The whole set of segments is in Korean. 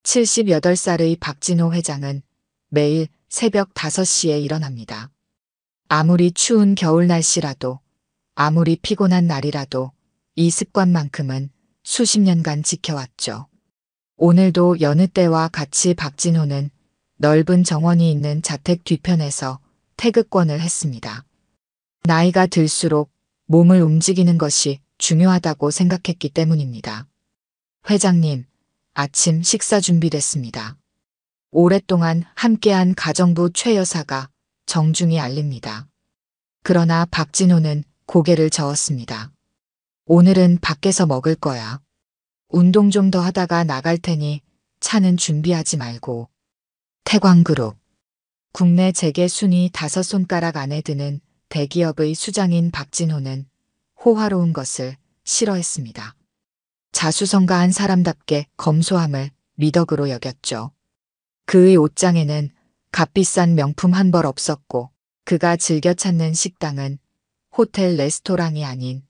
78살의 박진호 회장은 매일 새벽 5시에 일어납니다. 아무리 추운 겨울 날씨라도, 아무리 피곤한 날이라도 이 습관만큼은 수십 년간 지켜왔죠. 오늘도 여느 때와 같이 박진호는 넓은 정원이 있는 자택 뒤편에서 태극권을 했습니다. 나이가 들수록 몸을 움직이는 것이 중요하다고 생각했기 때문입니다. 회장님, 아침 식사 준비됐습니다. 오랫동안 함께한 가정부 최 여사가 정중히 알립니다. 그러나 박진호는 고개를 저었습니다. 오늘은 밖에서 먹을 거야. 운동 좀 더 하다가 나갈 테니 차는 준비하지 말고. 태광그룹. 국내 재계 순위 5손가락 안에 드는 대기업의 수장인 박진호는 호화로운 것을 싫어했습니다. 자수성가한 사람답게 검소함을 미덕으로 여겼죠. 그의 옷장에는 값비싼 명품 한 벌 없었고 그가 즐겨 찾는 식당은 호텔 레스토랑이 아닌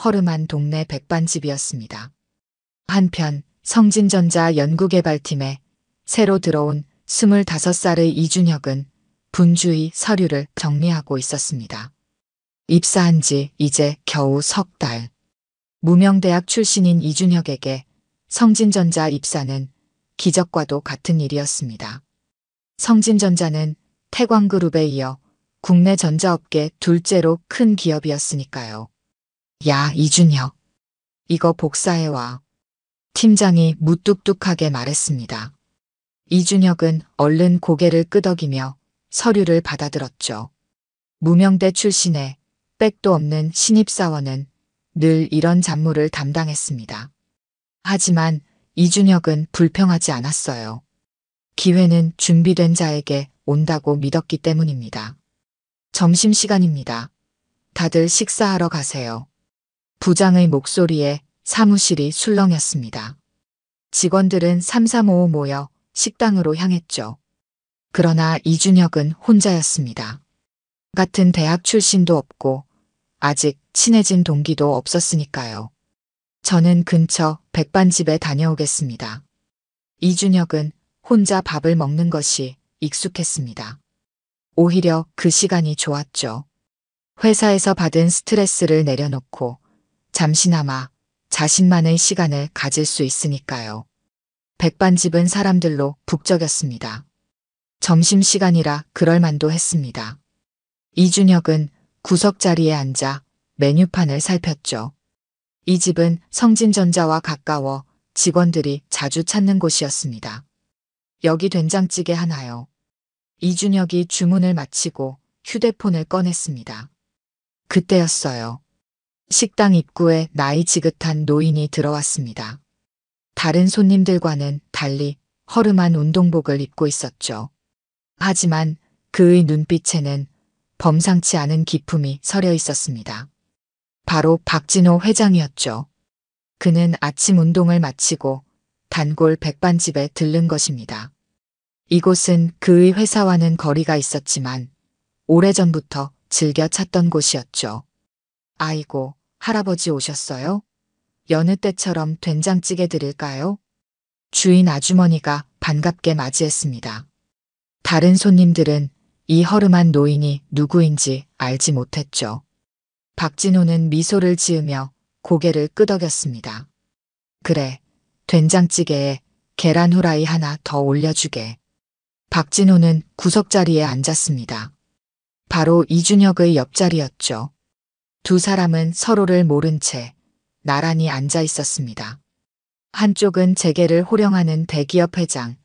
허름한 동네 백반집이었습니다. 한편 성진전자 연구개발팀에 새로 들어온 25살의 이준혁은 분주히 서류를 정리하고 있었습니다. 입사한 지 이제 겨우 석 달. 무명대학 출신인 이준혁에게 성진전자 입사는 기적과도 같은 일이었습니다. 성진전자는 태광그룹에 이어 국내 전자업계 둘째로 큰 기업이었으니까요. 야, 이준혁. 이거 복사해와. 팀장이 무뚝뚝하게 말했습니다. 이준혁은 얼른 고개를 끄덕이며 서류를 받아들었죠. 무명대 출신의 백도 없는 신입사원은 늘 이런 잡무를 담당했습니다. 하지만 이준혁은 불평하지 않았어요. 기회는 준비된 자에게 온다고 믿었기 때문입니다. 점심시간입니다. 다들 식사하러 가세요. 부장의 목소리에 사무실이 술렁였습니다. 직원들은 삼삼오오 모여 식당으로 향했죠. 그러나 이준혁은 혼자였습니다. 같은 대학 출신도 없고 아직 친해진 동기도 없었으니까요. 저는 근처 백반집에 다녀오겠습니다. 이준혁은 혼자 밥을 먹는 것이 익숙했습니다. 오히려 그 시간이 좋았죠. 회사에서 받은 스트레스를 내려놓고 잠시나마 자신만의 시간을 가질 수 있으니까요. 백반집은 사람들로 북적였습니다. 점심시간이라 그럴만도 했습니다. 이준혁은 구석자리에 앉아 메뉴판을 살폈죠. 이 집은 성진전자와 가까워 직원들이 자주 찾는 곳이었습니다. 여기 된장찌개 하나요. 이준혁이 주문을 마치고 휴대폰을 꺼냈습니다. 그때였어요. 식당 입구에 나이 지긋한 노인이 들어왔습니다. 다른 손님들과는 달리 허름한 운동복을 입고 있었죠. 하지만 그의 눈빛에는 범상치 않은 기품이 서려 있었습니다. 바로 박진호 회장이었죠. 그는 아침 운동을 마치고 단골 백반집에 들른 것입니다. 이곳은 그의 회사와는 거리가 있었지만 오래전부터 즐겨 찾던 곳이었죠. 아이고, 할아버지 오셨어요? 여느 때처럼 된장찌개 드릴까요? 주인 아주머니가 반갑게 맞이했습니다. 다른 손님들은 이 허름한 노인이 누구인지 알지 못했죠. 박진호는 미소를 지으며 고개를 끄덕였습니다. 그래, 된장찌개에 계란 후라이 하나 더 올려주게. 박진호는 구석자리에 앉았습니다. 바로 이준혁의 옆자리였죠. 두 사람은 서로를 모른 채 나란히 앉아 있었습니다. 한쪽은 재계를 호령하는 대기업 회장,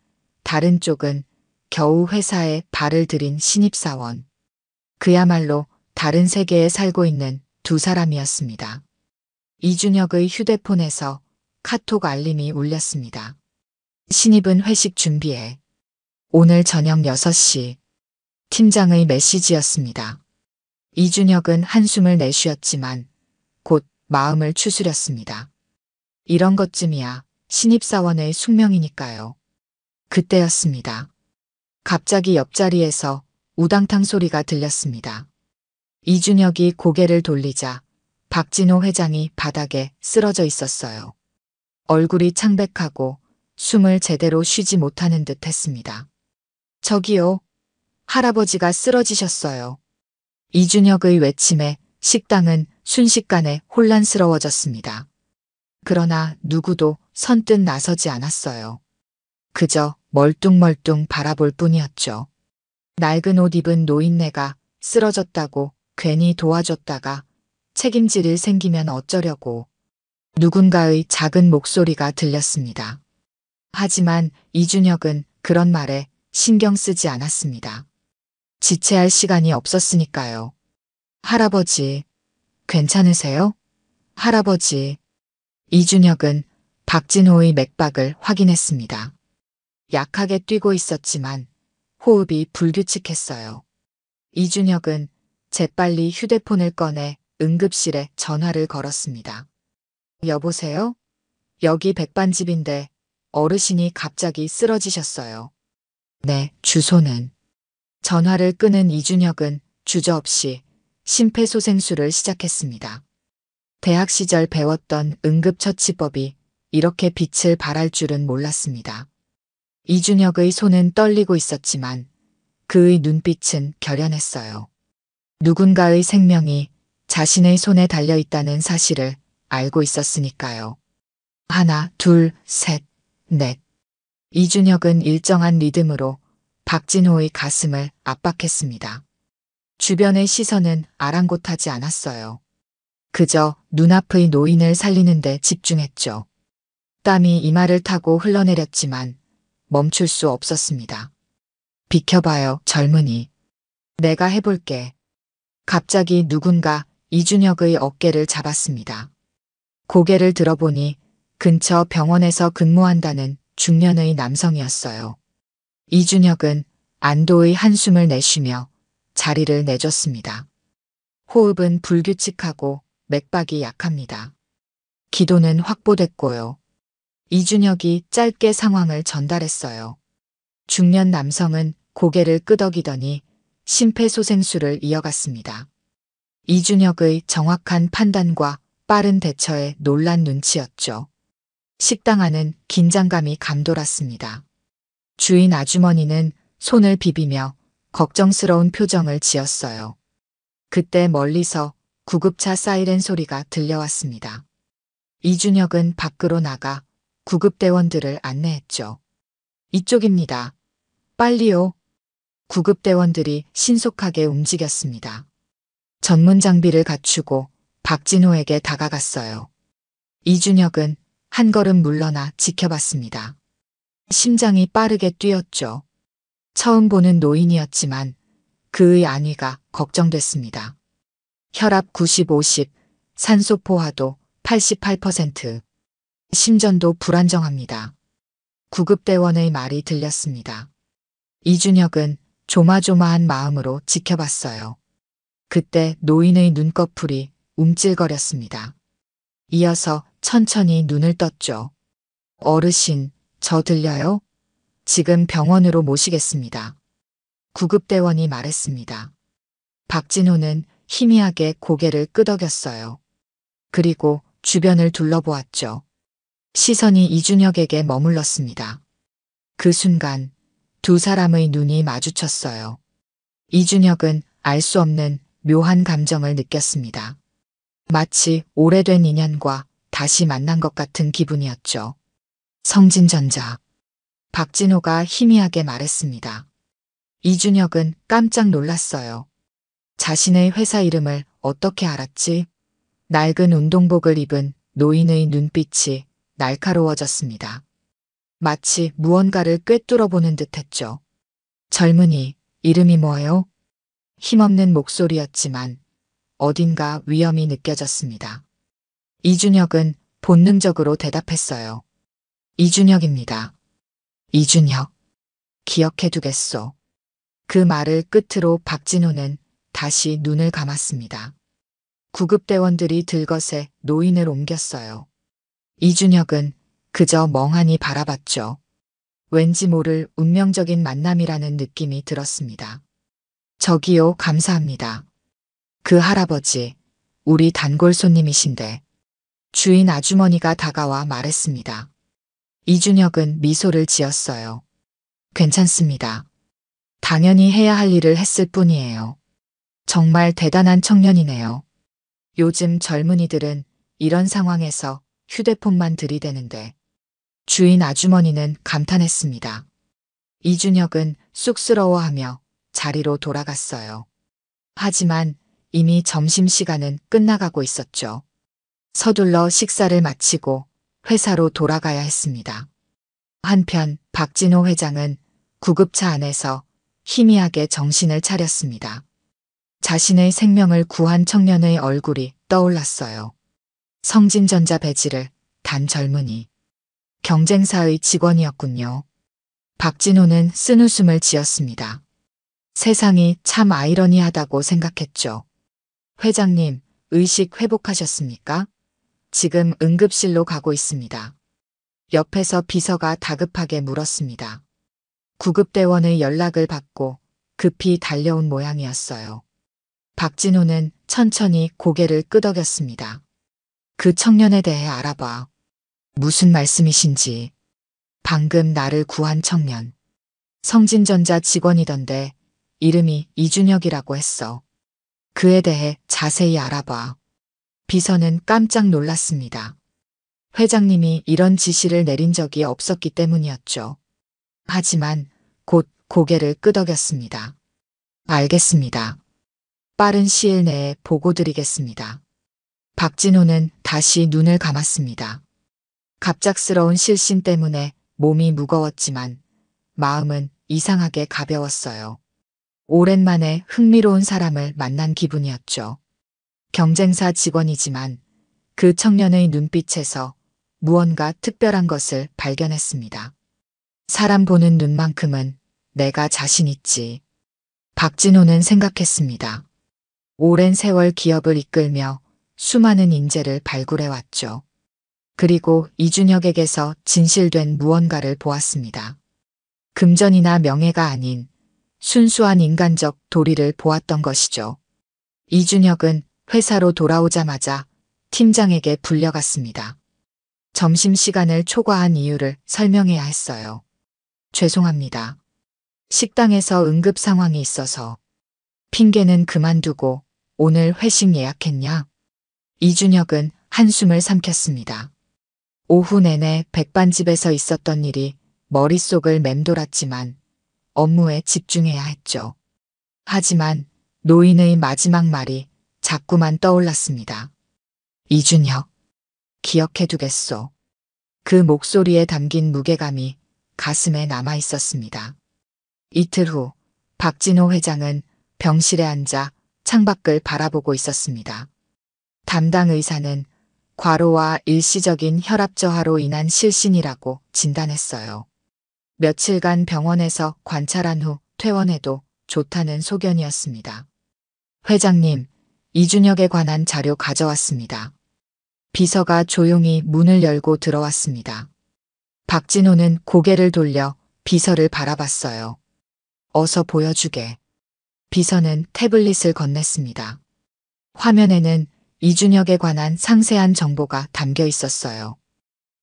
다른 쪽은 겨우 회사에 발을 들인 신입사원. 그야말로 다른 세계에 살고 있는 두 사람이었습니다. 이준혁의 휴대폰에서 카톡 알림이 울렸습니다. 신입은 회식 준비해. 오늘 저녁 6시. 팀장의 메시지였습니다. 이준혁은 한숨을 내쉬었지만 곧 마음을 추스렸습니다. 이런 것쯤이야 신입사원의 숙명이니까요. 그때였습니다. 갑자기 옆자리에서 우당탕 소리가 들렸습니다. 이준혁이 고개를 돌리자 박진호 회장이 바닥에 쓰러져 있었어요. 얼굴이 창백하고 숨을 제대로 쉬지 못하는 듯 했습니다. 저기요. 할아버지가 쓰러지셨어요. 이준혁의 외침에 식당은 순식간에 혼란스러워졌습니다. 그러나 누구도 선뜻 나서지 않았어요. 그저 멀뚱멀뚱 바라볼 뿐이었죠. 낡은 옷 입은 노인네가 쓰러졌다고 괜히 도와줬다가 책임질 일 생기면 어쩌려고. 누군가의 작은 목소리가 들렸습니다. 하지만 이준혁은 그런 말에 신경 쓰지 않았습니다. 지체할 시간이 없었으니까요. 할아버지, 괜찮으세요? 할아버지. 이준혁은 박진호의 맥박을 확인했습니다. 약하게 뛰고 있었지만 호흡이 불규칙했어요. 이준혁은 재빨리 휴대폰을 꺼내 응급실에 전화를 걸었습니다. 여보세요? 여기 백반집인데 어르신이 갑자기 쓰러지셨어요. 네, 주소는. 전화를 끊은 이준혁은 주저없이 심폐소생술을 시작했습니다. 대학 시절 배웠던 응급처치법이 이렇게 빛을 발할 줄은 몰랐습니다. 이준혁의 손은 떨리고 있었지만 그의 눈빛은 결연했어요. 누군가의 생명이 자신의 손에 달려 있다는 사실을 알고 있었으니까요. 하나, 둘, 셋, 넷. 이준혁은 일정한 리듬으로 박진호의 가슴을 압박했습니다. 주변의 시선은 아랑곳하지 않았어요. 그저 눈앞의 노인을 살리는 데 집중했죠. 땀이 이마를 타고 흘러내렸지만 멈출 수 없었습니다. 비켜봐요, 젊은이. 내가 해볼게. 갑자기 누군가 이준혁의 어깨를 잡았습니다. 고개를 들어보니 근처 병원에서 근무한다는 중년의 남성이었어요. 이준혁은 안도의 한숨을 내쉬며 자리를 내줬습니다. 호흡은 불규칙하고 맥박이 약합니다. 기도는 확보됐고요. 이준혁이 짧게 상황을 전달했어요. 중년 남성은 고개를 끄덕이더니 심폐소생술을 이어갔습니다. 이준혁의 정확한 판단과 빠른 대처에 놀란 눈치였죠. 식당 안은 긴장감이 감돌았습니다. 주인 아주머니는 손을 비비며 걱정스러운 표정을 지었어요. 그때 멀리서 구급차 사이렌 소리가 들려왔습니다. 이준혁은 밖으로 나가 구급대원들을 안내했죠. 이쪽입니다. 빨리요. 구급대원들이 신속하게 움직였습니다. 전문 장비를 갖추고 박진호에게 다가갔어요. 이준혁은 한 걸음 물러나 지켜봤습니다. 심장이 빠르게 뛰었죠. 처음 보는 노인이었지만 그의 안위가 걱정됐습니다. 혈압 90-50, 산소 포화도 88%. 심전도 불안정합니다. 구급대원의 말이 들렸습니다. 이준혁은 조마조마한 마음으로 지켜봤어요. 그때 노인의 눈꺼풀이 움찔거렸습니다. 이어서 천천히 눈을 떴죠. 어르신, 저 들려요? 지금 병원으로 모시겠습니다. 구급대원이 말했습니다. 박진호는 희미하게 고개를 끄덕였어요. 그리고 주변을 둘러보았죠. 시선이 이준혁에게 머물렀습니다. 그 순간 두 사람의 눈이 마주쳤어요. 이준혁은 알 수 없는 묘한 감정을 느꼈습니다. 마치 오래된 인연과 다시 만난 것 같은 기분이었죠. 성진전자. 박진호가 희미하게 말했습니다. 이준혁은 깜짝 놀랐어요. 자신의 회사 이름을 어떻게 알았지? 낡은 운동복을 입은 노인의 눈빛이 날카로워졌습니다. 마치 무언가를 꿰뚫어 보는 듯했죠. 젊은이, 이름이 뭐예요? 힘없는 목소리였지만 어딘가 위험이 느껴졌습니다. 이준혁은 본능적으로 대답했어요. 이준혁입니다. 이준혁. 기억해두겠소. 그 말을 끝으로 박진호는 다시 눈을 감았습니다. 구급대원들이 들것에 노인을 옮겼어요. 이준혁은 그저 멍하니 바라봤죠. 왠지 모를 운명적인 만남이라는 느낌이 들었습니다. 저기요, 감사합니다. 그 할아버지, 우리 단골 손님이신데. 주인 아주머니가 다가와 말했습니다. 이준혁은 미소를 지었어요. 괜찮습니다. 당연히 해야 할 일을 했을 뿐이에요. 정말 대단한 청년이네요. 요즘 젊은이들은 이런 상황에서 휴대폰만 들이대는데 주인 아주머니는 감탄했습니다. 이준혁은 쑥스러워하며 자리로 돌아갔어요. 하지만 이미 점심시간은 끝나가고 있었죠. 서둘러 식사를 마치고 회사로 돌아가야 했습니다. 한편 박진호 회장은 구급차 안에서 희미하게 정신을 차렸습니다. 자신의 생명을 구한 청년의 얼굴이 떠올랐어요. 성진전자 배지를 단 젊은이. 경쟁사의 직원이었군요. 박진호는 쓴웃음을 지었습니다. 세상이 참 아이러니하다고 생각했죠. 회장님, 의식 회복하셨습니까? 지금 응급실로 가고 있습니다. 옆에서 비서가 다급하게 물었습니다. 구급대원의 연락을 받고 급히 달려온 모양이었어요. 박진호는 천천히 고개를 끄덕였습니다. 그 청년에 대해 알아봐. 무슨 말씀이신지. 방금 나를 구한 청년. 성진전자 직원이던데 이름이 이준혁이라고 했어. 그에 대해 자세히 알아봐. 비서는 깜짝 놀랐습니다. 회장님이 이런 지시를 내린 적이 없었기 때문이었죠. 하지만 곧 고개를 끄덕였습니다. 알겠습니다. 빠른 시일 내에 보고드리겠습니다. 박진호는 다시 눈을 감았습니다. 갑작스러운 실신 때문에 몸이 무거웠지만 마음은 이상하게 가벼웠어요. 오랜만에 흥미로운 사람을 만난 기분이었죠. 경쟁사 직원이지만 그 청년의 눈빛에서 무언가 특별한 것을 발견했습니다. 사람 보는 눈만큼은 내가 자신 있지. 박진호는 생각했습니다. 오랜 세월 기업을 이끌며 수많은 인재를 발굴해왔죠. 그리고 이준혁에게서 진실된 무언가를 보았습니다. 금전이나 명예가 아닌 순수한 인간적 도리를 보았던 것이죠. 이준혁은 회사로 돌아오자마자 팀장에게 불려갔습니다. 점심시간을 초과한 이유를 설명해야 했어요. 죄송합니다. 식당에서 응급 상황이 있어서. 핑계는 그만두고 오늘 회식 예약했냐? 이준혁은 한숨을 삼켰습니다. 오후 내내 백반집에서 있었던 일이 머릿속을 맴돌았지만 업무에 집중해야 했죠. 하지만 노인의 마지막 말이 자꾸만 떠올랐습니다. 이준혁, 기억해두겠소. 그 목소리에 담긴 무게감이 가슴에 남아 있었습니다. 이틀 후 박진호 회장은 병실에 앉아 창밖을 바라보고 있었습니다. 담당 의사는 과로와 일시적인 혈압 저하로 인한 실신이라고 진단했어요. 며칠간 병원에서 관찰한 후 퇴원해도 좋다는 소견이었습니다. 회장님, 이준혁에 관한 자료 가져왔습니다. 비서가 조용히 문을 열고 들어왔습니다. 박진호는 고개를 돌려 비서를 바라봤어요. 어서 보여주게. 비서는 태블릿을 건넸습니다. 화면에는 이준혁에 관한 상세한 정보가 담겨 있었어요.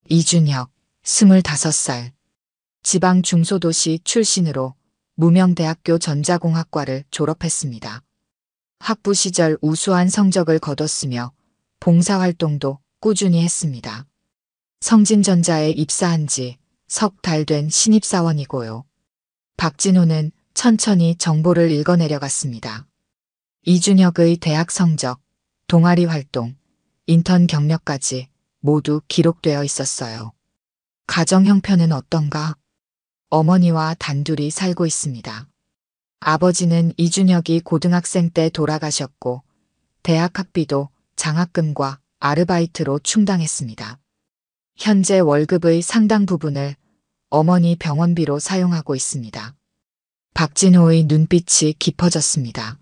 이준혁, 25살. 지방 중소도시 출신으로 무명대학교 전자공학과를 졸업했습니다. 학부 시절 우수한 성적을 거뒀으며 봉사활동도 꾸준히 했습니다. 성진전자에 입사한 지 석 달 된 신입사원이고요. 박진호는 천천히 정보를 읽어내려갔습니다. 이준혁의 대학 성적, 동아리 활동, 인턴 경력까지 모두 기록되어 있었어요. 가정 형편은 어떤가? 어머니와 단둘이 살고 있습니다. 아버지는 이준혁이 고등학생 때 돌아가셨고 대학 학비도 장학금과 아르바이트로 충당했습니다. 현재 월급의 상당 부분을 어머니 병원비로 사용하고 있습니다. 박진호의 눈빛이 깊어졌습니다.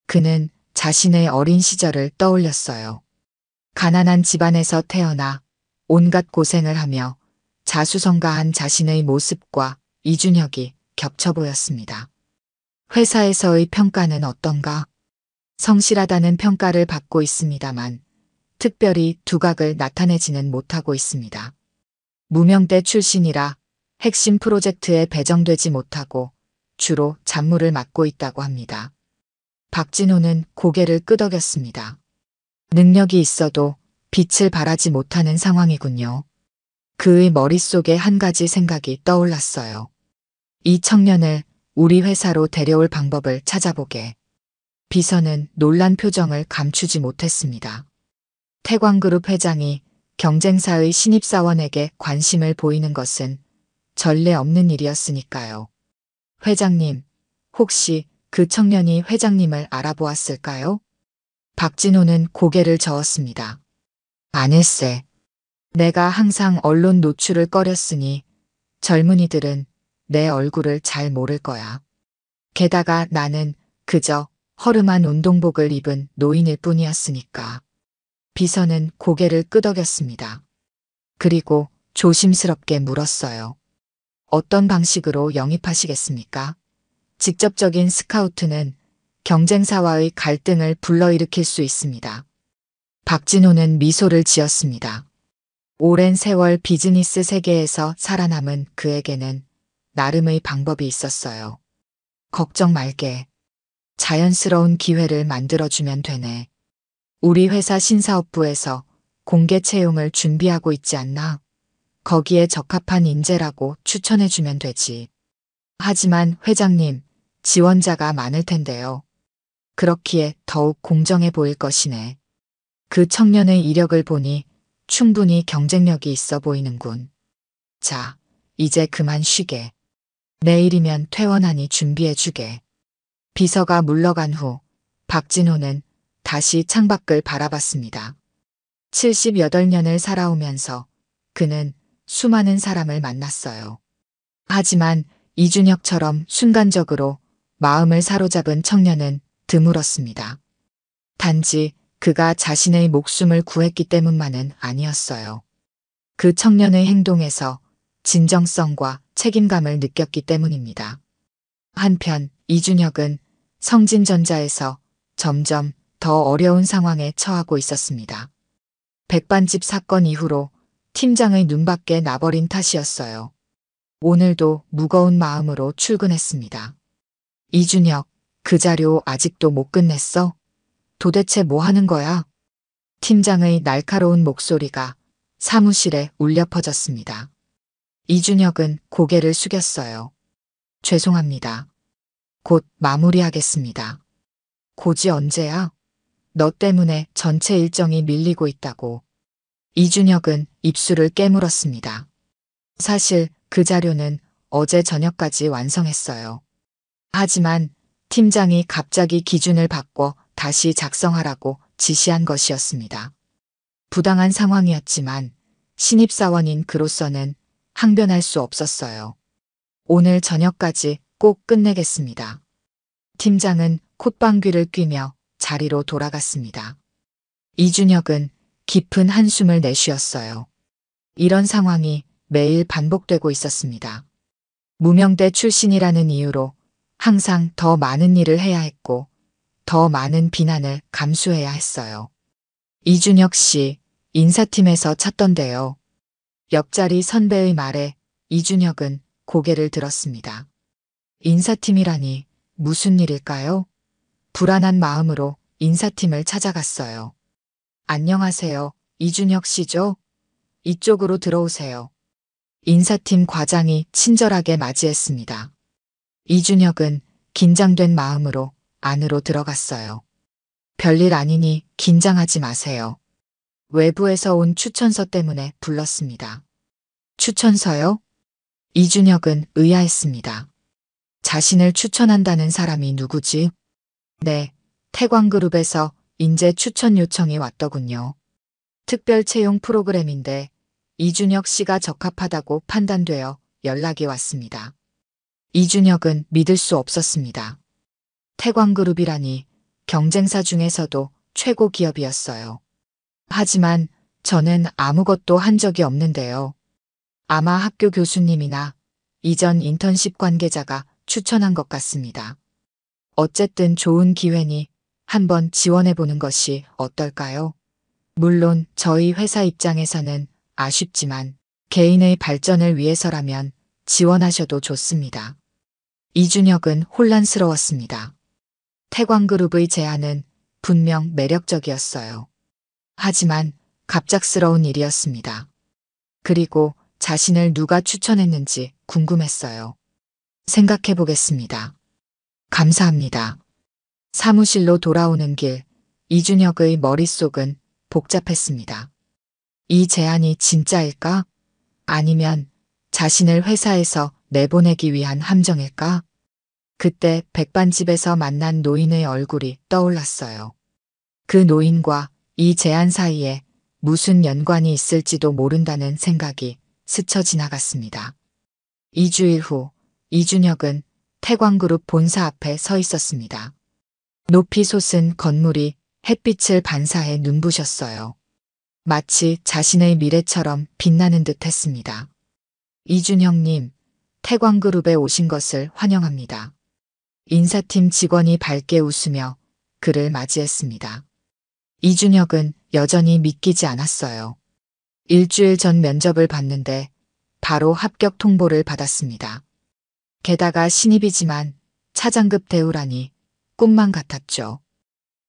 그는 자신의 어린 시절을 떠올렸어요. 가난한 집안에서 태어나 온갖 고생을 하며 자수성가한 자신의 모습과 이준혁이 겹쳐 보였습니다. 회사에서의 평가는 어떤가? 성실하다는 평가를 받고 있습니다만 특별히 두각을 나타내지는 못하고 있습니다. 무명대 출신이라 핵심 프로젝트에 배정되지 못하고 주로 잡무를 맡고 있다고 합니다. 박진호는 고개를 끄덕였습니다. 능력이 있어도 빛을 발하지 못하는 상황이군요. 그의 머릿속에 한 가지 생각이 떠올랐어요. 이 청년을 우리 회사로 데려올 방법을 찾아보게. 비서는 놀란 표정을 감추지 못했습니다. 태광그룹 회장이 경쟁사의 신입사원에게 관심을 보이는 것은 전례 없는 일이었으니까요. 회장님, 혹시 그 청년이 회장님을 알아보았을까요? 박진호는 고개를 저었습니다. 아닐세. 내가 항상 언론 노출을 꺼렸으니 젊은이들은 내 얼굴을 잘 모를 거야. 게다가 나는 그저 허름한 운동복을 입은 노인일 뿐이었으니까. 비서는 고개를 끄덕였습니다. 그리고 조심스럽게 물었어요. 어떤 방식으로 영입하시겠습니까? 직접적인 스카우트는 경쟁사와의 갈등을 불러일으킬 수 있습니다. 박진호는 미소를 지었습니다. 오랜 세월 비즈니스 세계에서 살아남은 그에게는 나름의 방법이 있었어요. 걱정 말게. 자연스러운 기회를 만들어주면 되네. 우리 회사 신사업부에서 공개 채용을 준비하고 있지 않나? 거기에 적합한 인재라고 추천해주면 되지. 하지만 회장님, 지원자가 많을 텐데요. 그렇기에 더욱 공정해 보일 것이네. 그 청년의 이력을 보니 충분히 경쟁력이 있어 보이는군. 자, 이제 그만 쉬게. 내일이면 퇴원하니 준비해주게. 비서가 물러간 후 박진호는 다시 창밖을 바라봤습니다. 78년을 살아오면서 그는 수많은 사람을 만났어요. 하지만 이준혁처럼 순간적으로 마음을 사로잡은 청년은 드물었습니다. 단지 그가 자신의 목숨을 구했기 때문만은 아니었어요. 그 청년의 행동에서 진정성과 책임감을 느꼈기 때문입니다. 한편 이준혁은 성진전자에서 점점 더 어려운 상황에 처하고 있었습니다. 백반집 사건 이후로 팀장의 눈밖에 나버린 탓이었어요. 오늘도 무거운 마음으로 출근했습니다. 이준혁, 그 자료 아직도 못 끝냈어? 도대체 뭐 하는 거야? 팀장의 날카로운 목소리가 사무실에 울려 퍼졌습니다. 이준혁은 고개를 숙였어요. 죄송합니다. 곧 마무리하겠습니다. 고지 언제야? 너 때문에 전체 일정이 밀리고 있다고. 이준혁은 입술을 깨물었습니다. 사실 그 자료는 어제 저녁까지 완성했어요. 하지만 팀장이 갑자기 기준을 바꿔 다시 작성하라고 지시한 것이었습니다. 부당한 상황이었지만 신입사원인 그로서는 항변할 수 없었어요. 오늘 저녁까지 꼭 끝내겠습니다. 팀장은 콧방귀를 뀌며 자리로 돌아갔습니다. 이준혁은 깊은 한숨을 내쉬었어요. 이런 상황이 매일 반복되고 있었습니다. 무명대 출신이라는 이유로 항상 더 많은 일을 해야 했고 더 많은 비난을 감수해야 했어요. 이준혁 씨, 인사팀에서 찾던데요. 옆자리 선배의 말에 이준혁은 고개를 들었습니다. 인사팀이라니 무슨 일일까요? 불안한 마음으로 인사팀을 찾아갔어요. 안녕하세요. 이준혁 씨죠? 이쪽으로 들어오세요. 인사팀 과장이 친절하게 맞이했습니다. 이준혁은 긴장된 마음으로 안으로 들어갔어요. 별일 아니니 긴장하지 마세요. 외부에서 온 추천서 때문에 불렀습니다. 추천서요? 이준혁은 의아했습니다. 자신을 추천한다는 사람이 누구지? 네, 태광그룹에서 인재 추천 요청이 왔더군요. 특별 채용 프로그램인데 이준혁 씨가 적합하다고 판단되어 연락이 왔습니다. 이준혁은 믿을 수 없었습니다. 태광그룹이라니 경쟁사 중에서도 최고 기업이었어요. 하지만 저는 아무것도 한 적이 없는데요. 아마 학교 교수님이나 이전 인턴십 관계자가 추천한 것 같습니다. 어쨌든 좋은 기회니 한번 지원해보는 것이 어떨까요? 물론 저희 회사 입장에서는 아쉽지만 개인의 발전을 위해서라면 지원하셔도 좋습니다. 이준혁은 혼란스러웠습니다. 태광그룹의 제안은 분명 매력적이었어요. 하지만 갑작스러운 일이었습니다. 그리고 자신을 누가 추천했는지 궁금했어요. 생각해 보겠습니다. 감사합니다. 사무실로 돌아오는 길, 이준혁의 머릿속은 복잡했습니다. 이 제안이 진짜일까? 아니면 자신을 회사에서 내보내기 위한 함정일까? 그때 백반집에서 만난 노인의 얼굴이 떠올랐어요. 그 노인과 이 제안 사이에 무슨 연관이 있을지도 모른다는 생각이 스쳐 지나갔습니다. 2주일 후 이준혁은 태광그룹 본사 앞에 서 있었습니다. 높이 솟은 건물이 햇빛을 반사해 눈부셨어요. 마치 자신의 미래처럼 빛나는 듯 했습니다. 이준혁님, 태광그룹에 오신 것을 환영합니다. 인사팀 직원이 밝게 웃으며 그를 맞이했습니다. 이준혁은 여전히 믿기지 않았어요. 일주일 전 면접을 봤는데 바로 합격 통보를 받았습니다. 게다가 신입이지만 차장급 대우라니 꿈만 같았죠.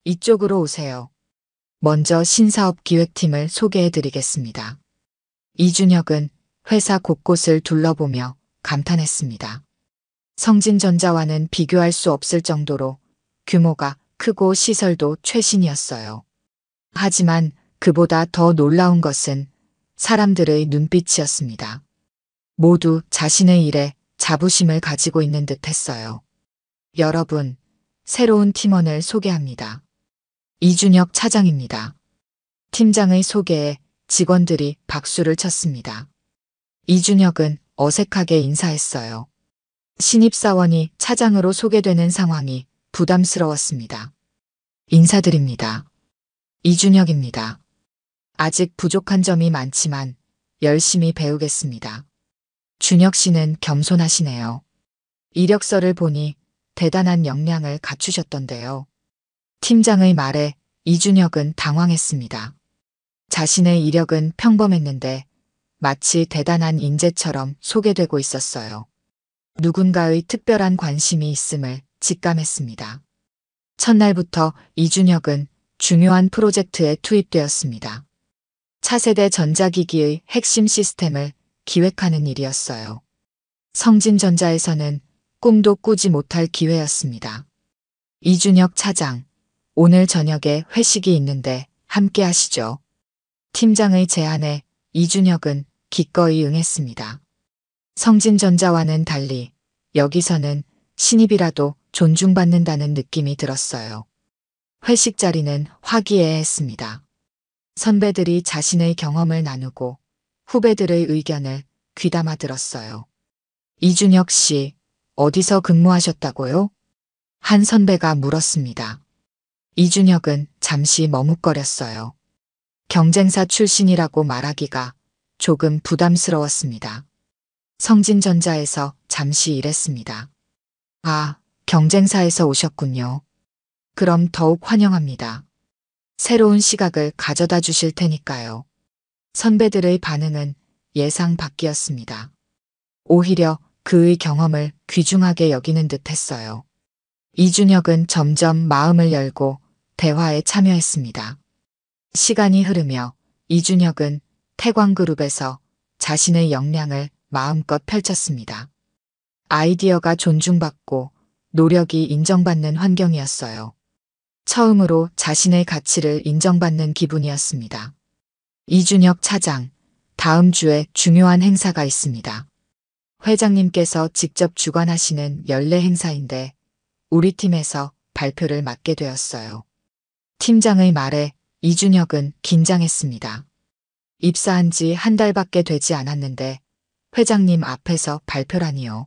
이쪽으로 오세요. 먼저 신사업 기획팀을 소개해 드리겠습니다. 이준혁은 회사 곳곳을 둘러보며 감탄했습니다. 성진전자와는 비교할 수 없을 정도로 규모가 크고 시설도 최신이었어요. 하지만 그보다 더 놀라운 것은 사람들의 눈빛이었습니다. 모두 자신의 일에 자부심을 가지고 있는 듯 했어요. 여러분, 새로운 팀원을 소개합니다. 이준혁 차장입니다. 팀장의 소개에 직원들이 박수를 쳤습니다. 이준혁은 어색하게 인사했어요. 신입사원이 차장으로 소개되는 상황이 부담스러웠습니다. 인사드립니다. 이준혁입니다. 아직 부족한 점이 많지만 열심히 배우겠습니다. 준혁 씨는 겸손하시네요. 이력서를 보니 대단한 역량을 갖추셨던데요. 팀장의 말에 이준혁은 당황했습니다. 자신의 이력은 평범했는데 마치 대단한 인재처럼 소개되고 있었어요. 누군가의 특별한 관심이 있음을 직감했습니다. 첫날부터 이준혁은 중요한 프로젝트에 투입되었습니다. 차세대 전자기기의 핵심 시스템을 기획하는 일이었어요. 성진전자에서는 꿈도 꾸지 못할 기회였습니다. 이준혁 차장, 오늘 저녁에 회식이 있는데 함께 하시죠. 팀장의 제안에 이준혁은 기꺼이 응했습니다. 성진전자와는 달리 여기서는 신입이라도 존중받는다는 느낌이 들었어요. 회식 자리는 화기애애했습니다. 선배들이 자신의 경험을 나누고 후배들의 의견을 귀담아 들었어요. 이준혁 씨, 어디서 근무하셨다고요? 한 선배가 물었습니다. 이준혁은 잠시 머뭇거렸어요. 경쟁사 출신이라고 말하기가 조금 부담스러웠습니다. 성진전자에서 잠시 일했습니다. 아, 경쟁사에서 오셨군요. 그럼 더욱 환영합니다. 새로운 시각을 가져다 주실 테니까요. 선배들의 반응은 예상 밖이었습니다. 오히려 그의 경험을 귀중하게 여기는 듯 했어요. 이준혁은 점점 마음을 열고 대화에 참여했습니다. 시간이 흐르며 이준혁은 태광그룹에서 자신의 역량을 마음껏 펼쳤습니다. 아이디어가 존중받고 노력이 인정받는 환경이었어요. 처음으로 자신의 가치를 인정받는 기분이었습니다. 이준혁 차장, 다음 주에 중요한 행사가 있습니다. 회장님께서 직접 주관하시는 연례 행사인데 우리 팀에서 발표를 맡게 되었어요. 팀장의 말에 이준혁은 긴장했습니다. 입사한 지 한 달밖에 되지 않았는데 회장님 앞에서 발표라니요.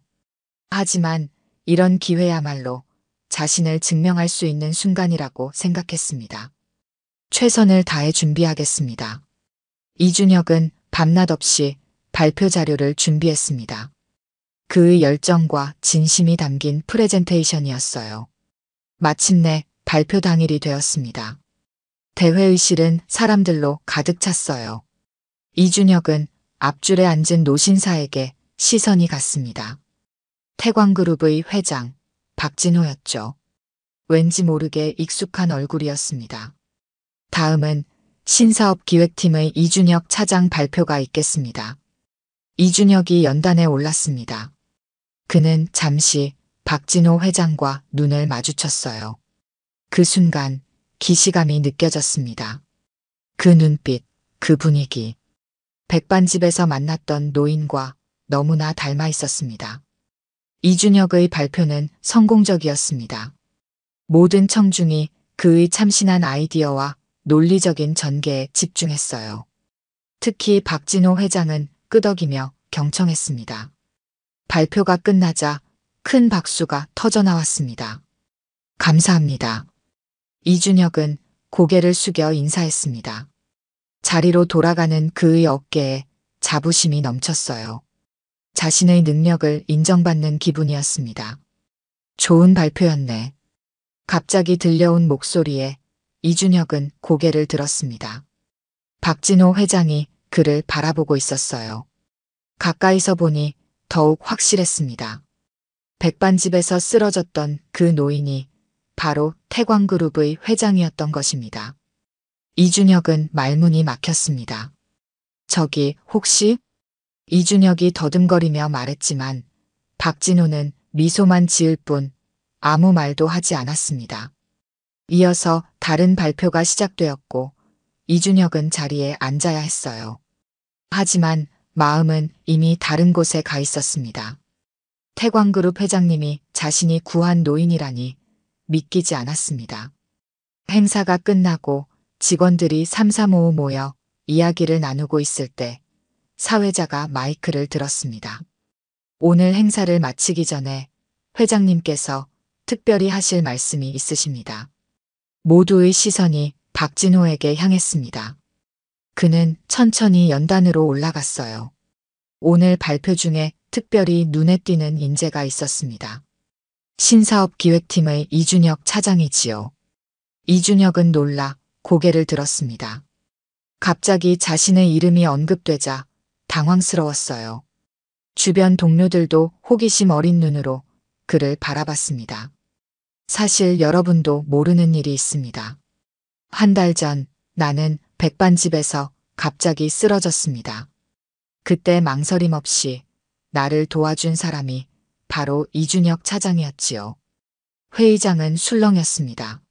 하지만 이런 기회야말로 자신을 증명할 수 있는 순간이라고 생각했습니다. 최선을 다해 준비하겠습니다. 이준혁은 밤낮 없이 발표 자료를 준비했습니다. 그의 열정과 진심이 담긴 프레젠테이션이었어요. 마침내 발표 당일이 되었습니다. 대회의실은 사람들로 가득 찼어요. 이준혁은 앞줄에 앉은 노신사에게 시선이 갔습니다. 태광그룹의 회장 박진호였죠. 왠지 모르게 익숙한 얼굴이었습니다. 다음은 신사업기획팀의 이준혁 차장 발표가 있겠습니다. 이준혁이 연단에 올랐습니다. 그는 잠시 박진호 회장과 눈을 마주쳤어요. 그 순간 기시감이 느껴졌습니다. 그 눈빛, 그 분위기. 백반집에서 만났던 노인과 너무나 닮아 있었습니다. 이준혁의 발표는 성공적이었습니다. 모든 청중이 그의 참신한 아이디어와 논리적인 전개에 집중했어요. 특히 박진호 회장은 끄덕이며 경청했습니다. 발표가 끝나자 큰 박수가 터져나왔습니다. 감사합니다. 이준혁은 고개를 숙여 인사했습니다. 자리로 돌아가는 그의 어깨에 자부심이 넘쳤어요. 자신의 능력을 인정받는 기분이었습니다. 좋은 발표였네. 갑자기 들려온 목소리에 이준혁은 고개를 들었습니다. 박진호 회장이 그를 바라보고 있었어요. 가까이서 보니 더욱 확실했습니다. 백반집에서 쓰러졌던 그 노인이 바로 태광그룹의 회장이었던 것입니다. 이준혁은 말문이 막혔습니다. 저기 혹시? 이준혁이 더듬거리며 말했지만 박진호는 미소만 지을 뿐 아무 말도 하지 않았습니다. 이어서 다른 발표가 시작되었고 이준혁은 자리에 앉아야 했어요. 하지만 마음은 이미 다른 곳에 가 있었습니다. 태광그룹 회장님이 자신이 구한 노인이라니 믿기지 않았습니다. 행사가 끝나고 직원들이 삼삼오오 모여 이야기를 나누고 있을 때 사회자가 마이크를 들었습니다. 오늘 행사를 마치기 전에 회장님께서 특별히 하실 말씀이 있으십니다. 모두의 시선이 박진호에게 향했습니다. 그는 천천히 연단으로 올라갔어요. 오늘 발표 중에 특별히 눈에 띄는 인재가 있었습니다. 신사업기획팀의 이준혁 차장이지요. 이준혁은 놀라 고개를 들었습니다. 갑자기 자신의 이름이 언급되자 당황스러웠어요. 주변 동료들도 호기심 어린 눈으로 그를 바라봤습니다. 사실 여러분도 모르는 일이 있습니다. 한 달 전 나는 백반집에서 갑자기 쓰러졌습니다. 그때 망설임 없이 나를 도와준 사람이 바로 이준혁 차장이었지요. 회의장은 술렁였습니다.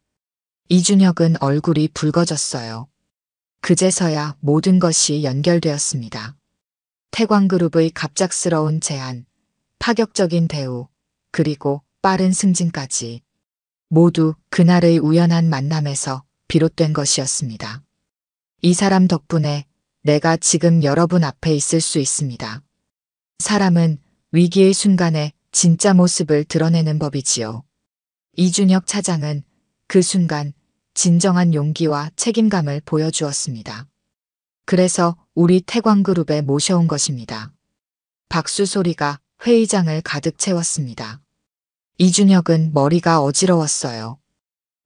이준혁은 얼굴이 붉어졌어요. 그제서야 모든 것이 연결되었습니다. 태광그룹의 갑작스러운 제안, 파격적인 대우, 그리고 빠른 승진까지 모두 그날의 우연한 만남에서 비롯된 것이었습니다. 이 사람 덕분에 내가 지금 여러분 앞에 있을 수 있습니다. 사람은 위기의 순간에 진짜 모습을 드러내는 법이지요. 이준혁 차장은 그 순간 진정한 용기와 책임감을 보여주었습니다. 그래서 우리 태광그룹에 모셔온 것입니다. 박수 소리가 회의장을 가득 채웠습니다. 이준혁은 머리가 어지러웠어요.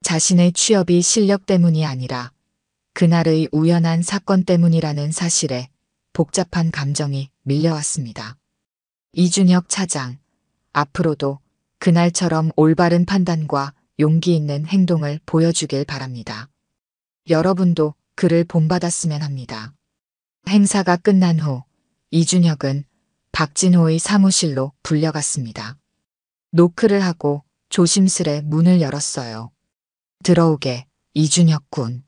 자신의 취업이 실력 때문이 아니라 그날의 우연한 사건 때문이라는 사실에 복잡한 감정이 밀려왔습니다. 이준혁 차장, 앞으로도 그날처럼 올바른 판단과 용기 있는 행동을 보여주길 바랍니다. 여러분도 그를 본받았으면 합니다. 행사가 끝난 후 이준혁은 박진호의 사무실로 불려갔습니다. 노크를 하고 조심스레 문을 열었어요. 들어오게, 이준혁 군.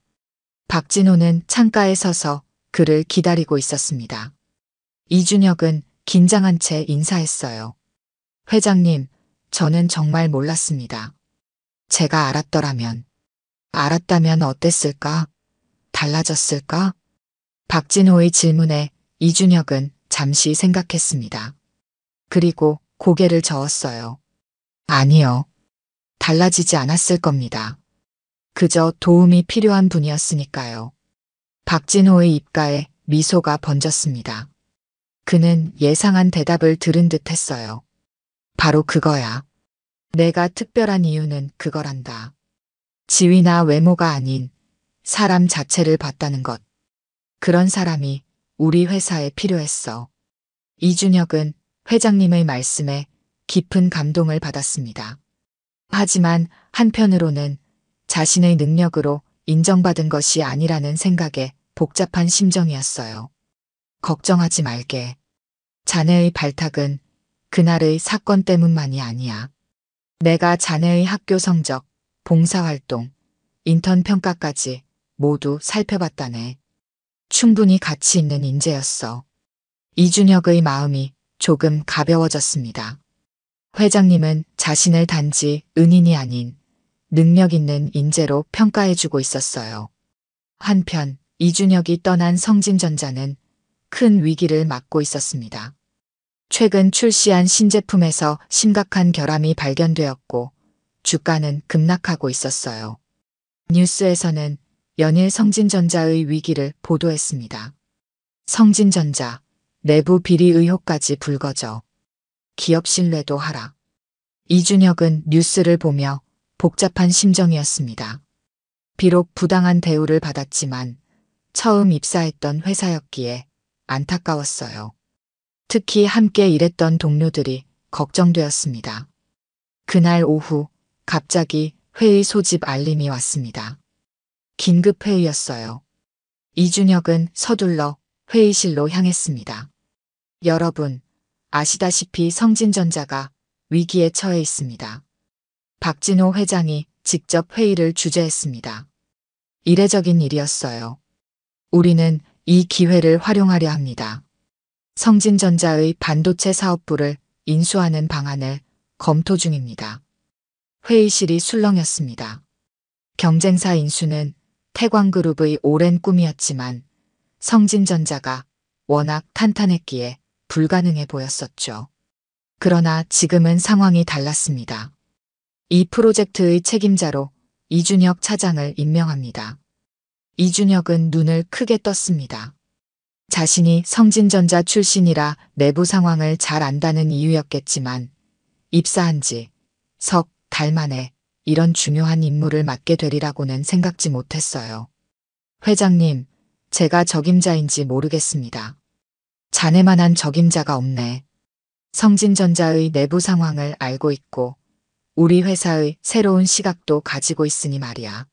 박진호는 창가에 서서 그를 기다리고 있었습니다. 이준혁은 긴장한 채 인사했어요. 회장님, 저는 정말 몰랐습니다. 제가 알았다면 어땠을까? 달라졌을까? 박진호의 질문에 이준혁은 잠시 생각했습니다. 그리고 고개를 저었어요. 아니요. 달라지지 않았을 겁니다. 그저 도움이 필요한 분이었으니까요. 박진호의 입가에 미소가 번졌습니다. 그는 예상한 대답을 들은 듯 했어요. 바로 그거야. 내가 특별한 이유는 그거란다. 지위나 외모가 아닌 사람 자체를 봤다는 것. 그런 사람이 우리 회사에 필요했어. 이준혁은 회장님의 말씀에 깊은 감동을 받았습니다. 하지만 한편으로는 자신의 능력으로 인정받은 것이 아니라는 생각에 복잡한 심정이었어요. 걱정하지 말게. 자네의 발탁은 그날의 사건 때문만이 아니야. 내가 자네의 학교 성적, 봉사활동, 인턴 평가까지 모두 살펴봤다네. 충분히 가치 있는 인재였어. 이준혁의 마음이 조금 가벼워졌습니다. 회장님은 자신을 단지 은인이 아닌 능력 있는 인재로 평가해주고 있었어요. 한편 이준혁이 떠난 성진전자는 큰 위기를 맞고 있었습니다. 최근 출시한 신제품에서 심각한 결함이 발견되었고 주가는 급락하고 있었어요. 뉴스에서는 연일 성진전자의 위기를 보도했습니다. 성진전자, 내부 비리 의혹까지 불거져 기업 신뢰도 하락. 이준혁은 뉴스를 보며 복잡한 심정이었습니다. 비록 부당한 대우를 받았지만 처음 입사했던 회사였기에 안타까웠어요. 특히 함께 일했던 동료들이 걱정되었습니다. 그날 오후 갑자기 회의 소집 알림이 왔습니다. 긴급 회의였어요. 이준혁은 서둘러 회의실로 향했습니다. 여러분, 아시다시피 성진전자가 위기에 처해 있습니다. 박진호 회장이 직접 회의를 주재했습니다. 이례적인 일이었어요. 우리는 이 기회를 활용하려 합니다. 성진전자의 반도체 사업부를 인수하는 방안을 검토 중입니다. 회의실이 술렁였습니다. 경쟁사 인수는 태광그룹의 오랜 꿈이었지만 성진전자가 워낙 탄탄했기에 불가능해 보였었죠. 그러나 지금은 상황이 달랐습니다. 이 프로젝트의 책임자로 이준혁 차장을 임명합니다. 이준혁은 눈을 크게 떴습니다. 자신이 성진전자 출신이라 내부 상황을 잘 안다는 이유였겠지만 입사한 지 석 달 만에 이런 중요한 임무를 맡게 되리라고는 생각지 못했어요. 회장님, 제가 적임자인지 모르겠습니다. 자네만한 적임자가 없네. 성진전자의 내부 상황을 알고 있고 우리 회사의 새로운 시각도 가지고 있으니 말이야.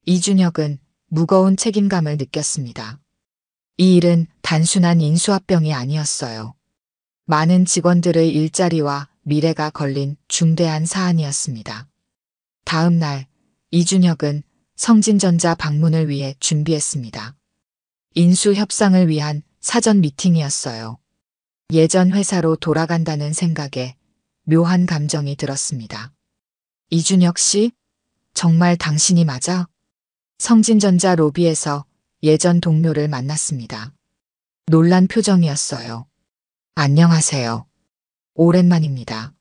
이준혁은 무거운 책임감을 느꼈습니다. 이 일은 단순한 인수합병이 아니었어요. 많은 직원들의 일자리와 미래가 걸린 중대한 사안이었습니다. 다음 날 이준혁은 성진전자 방문을 위해 준비했습니다. 인수 협상을 위한 사전 미팅이었어요. 예전 회사로 돌아간다는 생각에 묘한 감정이 들었습니다. 이준혁 씨? 정말 당신이 맞아? 성진전자 로비에서 예전 동료를 만났습니다. 놀란 표정이었어요. 안녕하세요. 오랜만입니다.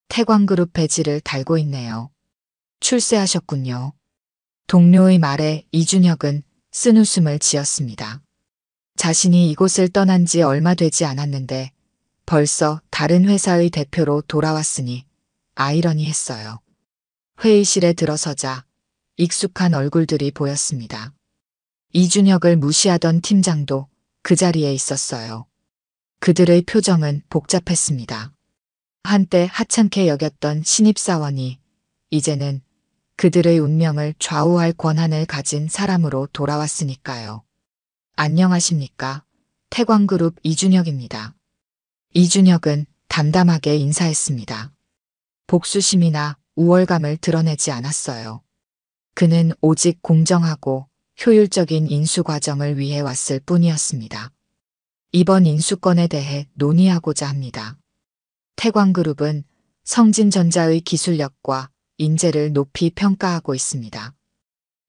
태광그룹 배지를 달고 있네요. 출세하셨군요. 동료의 말에 이준혁은 쓴웃음을 지었습니다. 자신이 이곳을 떠난 지 얼마 되지 않았는데 벌써 다른 회사의 대표로 돌아왔으니 아이러니했어요. 회의실에 들어서자 익숙한 얼굴들이 보였습니다. 이준혁을 무시하던 팀장도 그 자리에 있었어요. 그들의 표정은 복잡했습니다. 한때 하찮게 여겼던 신입사원이 이제는 그들의 운명을 좌우할 권한을 가진 사람으로 돌아왔으니까요. 안녕하십니까? 태광그룹 이준혁입니다. 이준혁은 담담하게 인사했습니다. 복수심이나 우월감을 드러내지 않았어요. 그는 오직 공정하고 효율적인 인수 과정을 위해 왔을 뿐이었습니다. 이번 인수건에 대해 논의하고자 합니다. 태광그룹은 성진전자의 기술력과 인재를 높이 평가하고 있습니다.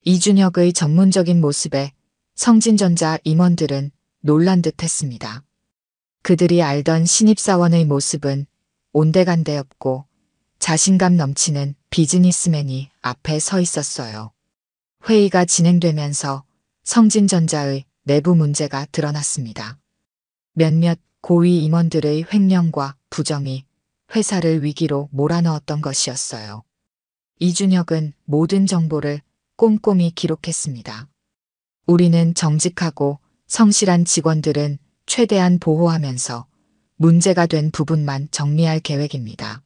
이준혁의 전문적인 모습에 성진전자 임원들은 놀란 듯 했습니다. 그들이 알던 신입사원의 모습은 온데간데없고 자신감 넘치는 비즈니스맨이 앞에 서 있었어요. 회의가 진행되면서 성진전자의 내부 문제가 드러났습니다. 몇몇 고위 임원들의 횡령과 부정이 회사를 위기로 몰아넣었던 것이었어요. 이준혁은 모든 정보를 꼼꼼히 기록했습니다. 우리는 정직하고 성실한 직원들은 최대한 보호하면서 문제가 된 부분만 정리할 계획입니다.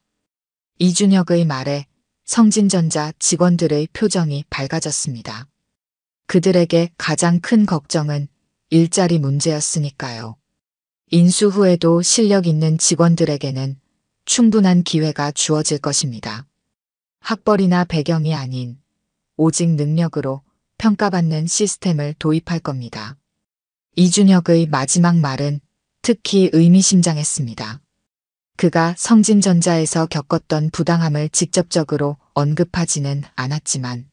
이준혁의 말에 성진전자 직원들의 표정이 밝아졌습니다. 그들에게 가장 큰 걱정은 일자리 문제였으니까요. 인수 후에도 실력 있는 직원들에게는 충분한 기회가 주어질 것입니다. 학벌이나 배경이 아닌 오직 능력으로 평가받는 시스템을 도입할 겁니다. 이준혁의 마지막 말은 특히 의미심장했습니다. 그가 성진전자에서 겪었던 부당함을 직접적으로 언급하지는 않았지만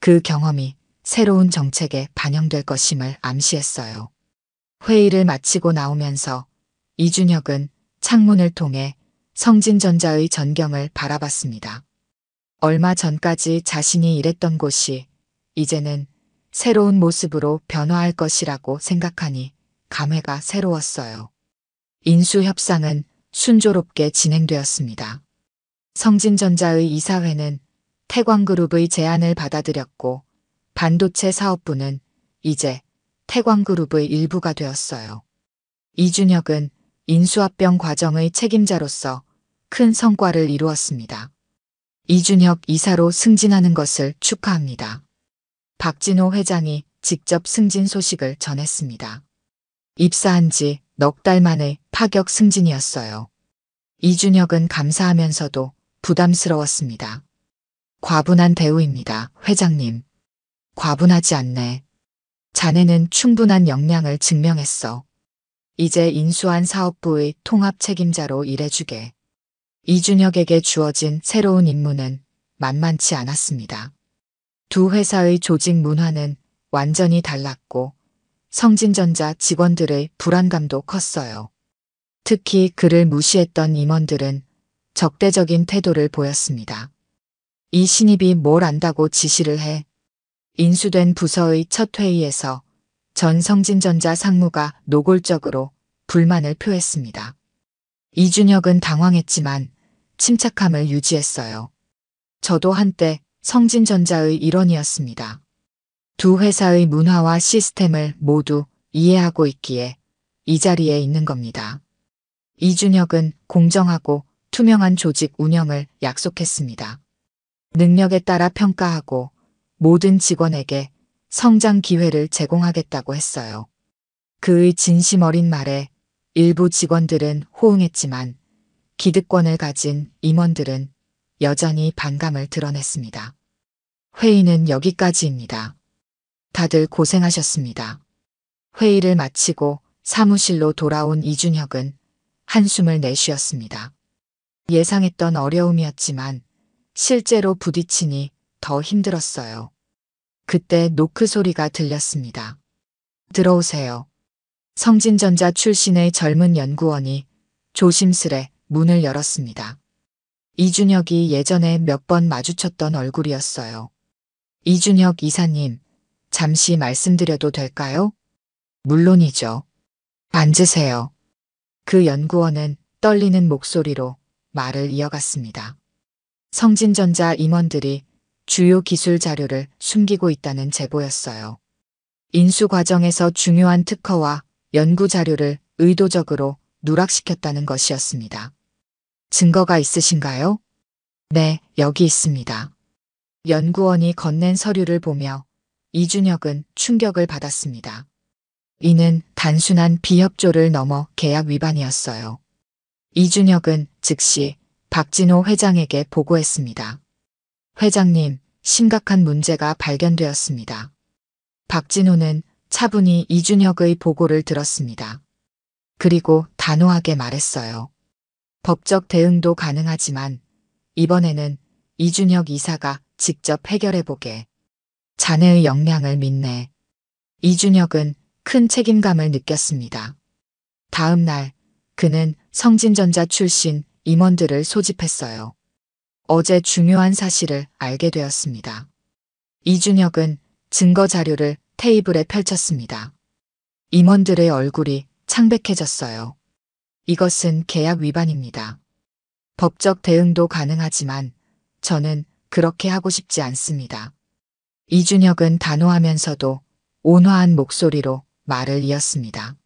그 경험이 새로운 정책에 반영될 것임을 암시했어요. 회의를 마치고 나오면서 이준혁은 창문을 통해 성진전자의 전경을 바라봤습니다. 얼마 전까지 자신이 일했던 곳이 이제는 새로운 모습으로 변화할 것이라고 생각하니 감회가 새로웠어요. 인수 협상은 순조롭게 진행되었습니다. 성진전자의 이사회는 태광그룹의 제안을 받아들였고 반도체 사업부는 이제 태광그룹의 일부가 되었어요. 이준혁은 인수합병 과정의 책임자로서 큰 성과를 이루었습니다. 이준혁 이사로 승진하는 것을 축하합니다. 박진호 회장이 직접 승진 소식을 전했습니다. 입사한 지 넉 달 만의 파격 승진이었어요. 이준혁은 감사하면서도 부담스러웠습니다. 과분한 대우입니다, 회장님. 과분하지 않네. 자네는 충분한 역량을 증명했어. 이제 인수한 사업부의 통합 책임자로 일해주게. 이준혁에게 주어진 새로운 임무는 만만치 않았습니다. 두 회사의 조직 문화는 완전히 달랐고 성진전자 직원들의 불안감도 컸어요. 특히 그를 무시했던 임원들은 적대적인 태도를 보였습니다. 이 신입이 뭘 안다고 지시를 해. 인수된 부서의 첫 회의에서 전 성진전자 상무가 노골적으로 불만을 표했습니다. 이준혁은 당황했지만 침착함을 유지했어요. 저도 한때 성진전자의 일원이었습니다. 두 회사의 문화와 시스템을 모두 이해하고 있기에 이 자리에 있는 겁니다. 이준혁은 공정하고 투명한 조직 운영을 약속했습니다. 능력에 따라 평가하고 모든 직원에게 성장 기회를 제공하겠다고 했어요. 그의 진심 어린 말에 일부 직원들은 호응했지만 기득권을 가진 임원들은 여전히 반감을 드러냈습니다. 회의는 여기까지입니다. 다들 고생하셨습니다. 회의를 마치고 사무실로 돌아온 이준혁은 한숨을 내쉬었습니다. 예상했던 어려움이었지만 실제로 부딪히니 더 힘들었어요. 그때 노크 소리가 들렸습니다. 들어오세요. 성진전자 출신의 젊은 연구원이 조심스레 문을 열었습니다. 이준혁이 예전에 몇 번 마주쳤던 얼굴이었어요. 이준혁 이사님, 잠시 말씀드려도 될까요? 물론이죠. 앉으세요. 그 연구원은 떨리는 목소리로 말을 이어갔습니다. 성진전자 임원들이 주요 기술 자료를 숨기고 있다는 제보였어요. 인수 과정에서 중요한 특허와 연구 자료를 의도적으로 누락시켰다는 것이었습니다. 증거가 있으신가요? 네, 여기 있습니다. 연구원이 건넨 서류를 보며 이준혁은 충격을 받았습니다. 이는 단순한 비협조를 넘어 계약 위반이었어요. 이준혁은 즉시 박진호 회장에게 보고했습니다. 회장님, 심각한 문제가 발견되었습니다. 박진호는 차분히 이준혁의 보고를 들었습니다. 그리고 단호하게 말했어요. 법적 대응도 가능하지만 이번에는 이준혁 이사가 직접 해결해보게. 자네의 역량을 믿네. 이준혁은 큰 책임감을 느꼈습니다. 다음 날 그는 성진전자 출신 임원들을 소집했어요. 어제 중요한 사실을 알게 되었습니다. 이준혁은 증거 자료를 테이블에 펼쳤습니다. 임원들의 얼굴이 창백해졌어요. 이것은 계약 위반입니다. 법적 대응도 가능하지만 저는 그렇게 하고 싶지 않습니다. 이준혁은 단호하면서도 온화한 목소리로 말을 이었습니다.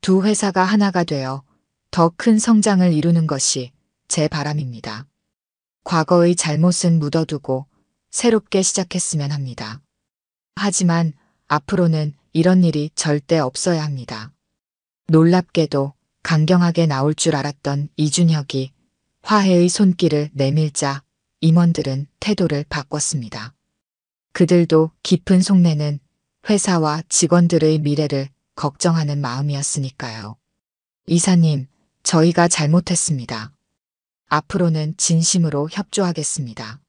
두 회사가 하나가 되어 더 큰 성장을 이루는 것이 제 바람입니다. 과거의 잘못은 묻어두고 새롭게 시작했으면 합니다. 하지만 앞으로는 이런 일이 절대 없어야 합니다. 놀랍게도 강경하게 나올 줄 알았던 이준혁이 화해의 손길을 내밀자 임원들은 태도를 바꿨습니다. 그들도 깊은 속내는 회사와 직원들의 미래를 걱정하는 마음이었으니까요. 이사님, 저희가 잘못했습니다. 앞으로는 진심으로 협조하겠습니다.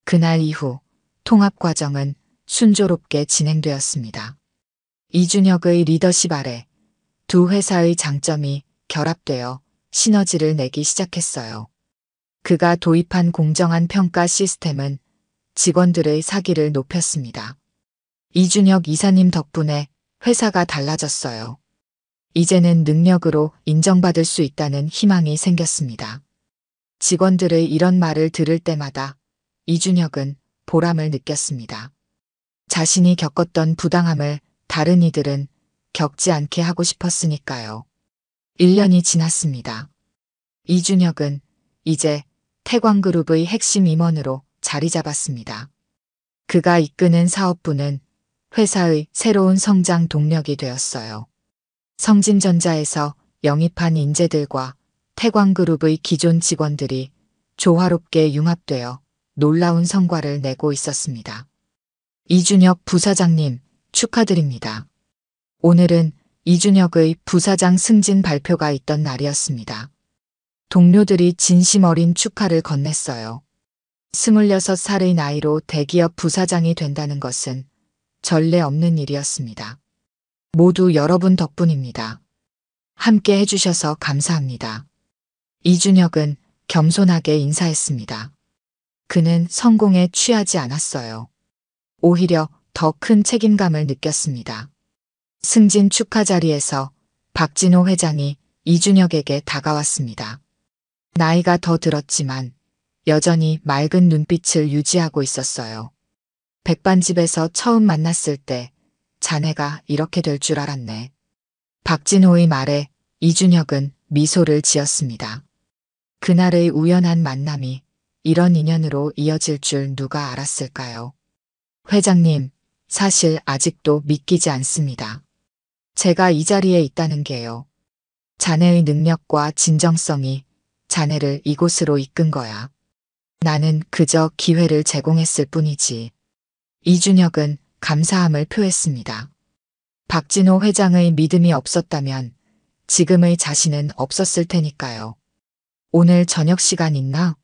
그날 이후 통합 과정은 순조롭게 진행되었습니다. 이준혁의 리더십 아래 두 회사의 장점이 결합되어 시너지를 내기 시작했어요. 그가 도입한 공정한 평가 시스템은 직원들의 사기를 높였습니다. 이준혁 이사님 덕분에 회사가 달라졌어요. 이제는 능력으로 인정받을 수 있다는 희망이 생겼습니다. 직원들의 이런 말을 들을 때마다 이준혁은 보람을 느꼈습니다. 자신이 겪었던 부당함을 다른 이들은 겪지 않게 하고 싶었으니까요. 1년이 지났습니다. 이준혁은 이제 태광그룹의 핵심 임원으로 자리 잡았습니다. 그가 이끄는 사업부는 회사의 새로운 성장 동력이 되었어요. 성진전자에서 영입한 인재들과 태광그룹의 기존 직원들이 조화롭게 융합되어 놀라운 성과를 내고 있었습니다. 이준혁 부사장님, 축하드립니다. 오늘은 이준혁의 부사장 승진 발표가 있던 날이었습니다. 동료들이 진심 어린 축하를 건넸어요. 26살의 나이로 대기업 부사장이 된다는 것은 전례 없는 일이었습니다. 모두 여러분 덕분입니다. 함께 해주셔서 감사합니다. 이준혁은 겸손하게 인사했습니다. 그는 성공에 취하지 않았어요. 오히려 더 큰 책임감을 느꼈습니다. 승진 축하 자리에서 박진호 회장이 이준혁에게 다가왔습니다. 나이가 더 들었지만 여전히 맑은 눈빛을 유지하고 있었어요. 백반집에서 처음 만났을 때 자네가 이렇게 될 줄 알았네. 박진호의 말에 이준혁은 미소를 지었습니다. 그날의 우연한 만남이 이런 인연으로 이어질 줄 누가 알았을까요? 회장님, 사실 아직도 믿기지 않습니다. 제가 이 자리에 있다는 게요. 자네의 능력과 진정성이 자네를 이곳으로 이끈 거야. 나는 그저 기회를 제공했을 뿐이지. 이준혁은 감사함을 표했습니다. 박진호 회장의 믿음이 없었다면 지금의 자신은 없었을 테니까요. 오늘 저녁 시간 있나?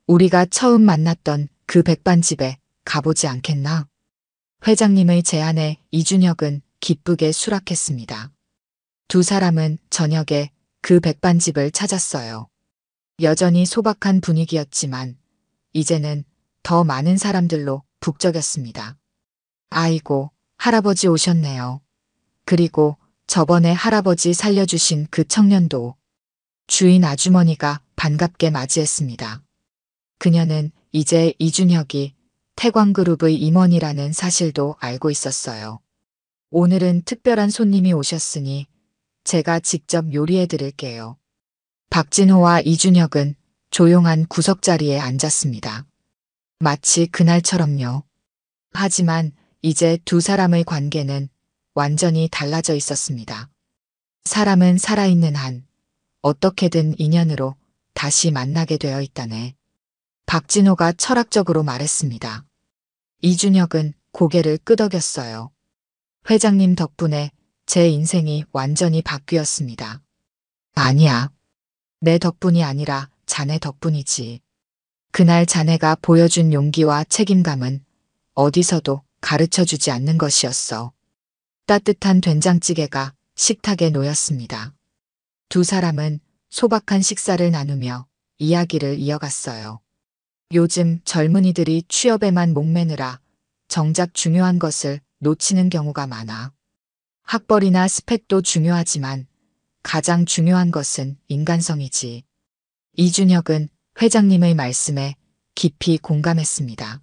우리가 처음 만났던 그 백반집에 가보지 않겠나? 회장님의 제안에 이준혁은 기쁘게 수락했습니다. 두 사람은 저녁에 그 백반집을 찾았어요. 여전히 소박한 분위기였지만 이제는 더 많은 사람들로 북적였습니다. 아이고, 할아버지 오셨네요. 그리고 저번에 할아버지 살려주신 그 청년도. 주인 아주머니가 반갑게 맞이했습니다. 그녀는 이제 이준혁이 태광그룹의 임원이라는 사실도 알고 있었어요. 오늘은 특별한 손님이 오셨으니 제가 직접 요리해 드릴게요. 박진호와 이준혁은 조용한 구석자리에 앉았습니다. 마치 그날처럼요. 하지만 이제 두 사람의 관계는 완전히 달라져 있었습니다. 사람은 살아있는 한 어떻게든 인연으로 다시 만나게 되어 있다네. 박진호가 철학적으로 말했습니다. 이준혁은 고개를 끄덕였어요. 회장님 덕분에 제 인생이 완전히 바뀌었습니다. 아니야. 내 덕분이 아니라 자네 덕분이지. 그날 자네가 보여준 용기와 책임감은 어디서도 가르쳐주지 않는 것이었어. 따뜻한 된장찌개가 식탁에 놓였습니다. 두 사람은 소박한 식사를 나누며 이야기를 이어갔어요. 요즘 젊은이들이 취업에만 목매느라 정작 중요한 것을 놓치는 경우가 많아. 학벌이나 스펙도 중요하지만 가장 중요한 것은 인간성이지. 이준혁은 회장님의 말씀에 깊이 공감했습니다.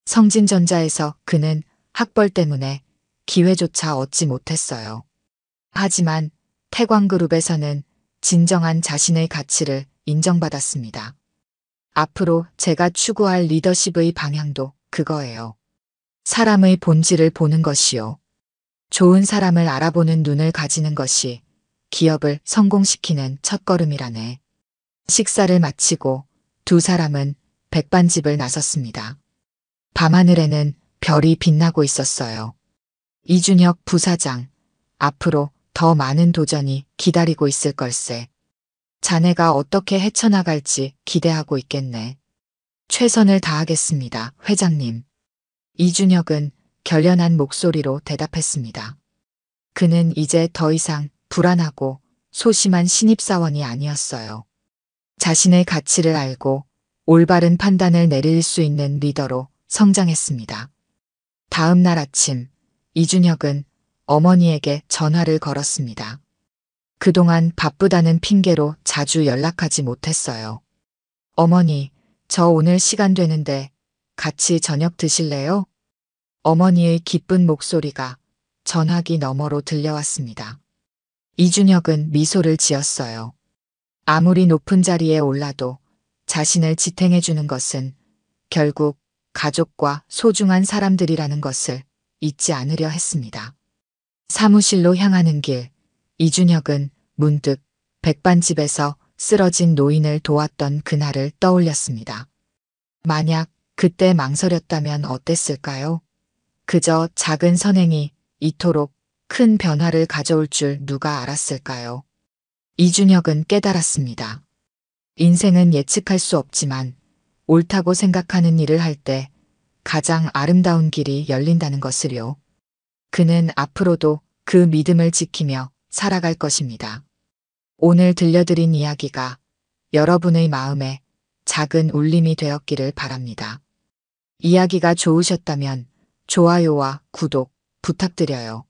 성진전자에서 그는 학벌 때문에 기회조차 얻지 못했어요. 하지만 태광그룹에서는 진정한 자신의 가치를 인정받았습니다. 앞으로 제가 추구할 리더십의 방향도 그거예요. 사람의 본질을 보는 것이요. 좋은 사람을 알아보는 눈을 가지는 것이 기업을 성공시키는 첫걸음이라네. 식사를 마치고 두 사람은 백반집을 나섰습니다. 밤하늘에는 별이 빛나고 있었어요. 이준혁 부사장, 앞으로 더 많은 도전이 기다리고 있을 걸세. 자네가 어떻게 헤쳐나갈지 기대하고 있겠네. 최선을 다하겠습니다, 회장님. 이준혁은 결연한 목소리로 대답했습니다. 그는 이제 더 이상 불안하고 소심한 신입사원이 아니었어요. 자신의 가치를 알고 올바른 판단을 내릴 수 있는 리더로 성장했습니다. 다음 날 아침, 이준혁은 어머니에게 전화를 걸었습니다. 그동안 바쁘다는 핑계로 자주 연락하지 못했어요. 어머니, 저 오늘 시간 되는데 같이 저녁 드실래요? 어머니의 기쁜 목소리가 전화기 너머로 들려왔습니다. 이준혁은 미소를 지었어요. 아무리 높은 자리에 올라도 자신을 지탱해 주는 것은 결국 가족과 소중한 사람들이라는 것을 잊지 않으려 했습니다. 사무실로 향하는 길, 이준혁은 문득 백반집에서 쓰러진 노인을 도왔던 그날을 떠올렸습니다. 만약 그때 망설였다면 어땠을까요? 그저 작은 선행이 이토록 큰 변화를 가져올 줄 누가 알았을까요? 이준혁은 깨달았습니다. 인생은 예측할 수 없지만 옳다고 생각하는 일을 할 때 가장 아름다운 길이 열린다는 것을요. 그는 앞으로도 그 믿음을 지키며 살아갈 것입니다. 오늘 들려드린 이야기가 여러분의 마음에 작은 울림이 되었기를 바랍니다. 이야기가 좋으셨다면 좋아요와 구독 부탁드려요.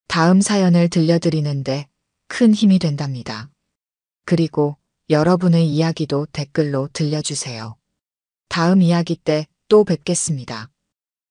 다음 사연을 들려드리는데 큰 힘이 된답니다. 그리고 여러분의 이야기도 댓글로 들려주세요. 다음 이야기 때 또 뵙겠습니다.